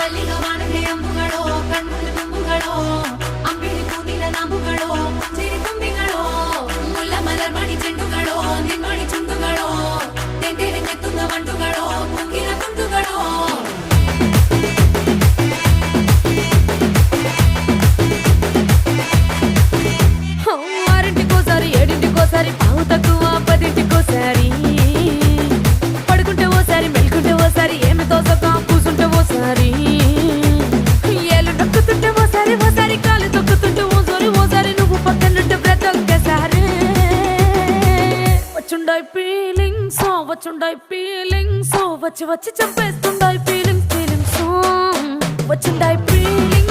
ಮಲ್ಲಿಗ ವಾಣಗೆ ಅಂಬುಗಳೋ ಕಣ್ಣುಗಳು ತುಂಬುಗಳೋ ಅಂಬಿಳಿ ಕೂದಿನ ನಂಬುಗಳೋ ಮುಂಜಿರಿ ತುಂಬಿಗಳೋ ಮುಲ್ಲ ಮಲರ್ಮಣಿ ಚೆಂಡುಗಳೋ ನಿಮ್ಮಣಿ ಚುಂಡುಗಳೋ ತೆಂಡೆರೆ ಕೆತ್ತುಂಗ ಮಂಟುಗಳೋ ಕುಂಗಿನ ತುಂಡುಗಳೋ ఆరింటికోసారి ఏడింటికోసారి పావు తక్కువ పదింటికోసారి పడుకుంటే ఓసారి మెలుకుంటే ఓసారి ఏమి తోసక కూసుంటే ఓసారి ఏళ్ళు నొక్కుతుంటే ఓసారి ఓసారి కాలు తొక్కుతుంటే ఓసారి నువ్వు పక్కనుంటే బ్రతొక్కసారి వచ్చుండాయి ఫీలింగ్స్ వచ్చి వచ్చి చంపేస్తుండాయి ఫీలింగ్స్ వచ్చిండాయి ఫీలింగ్స్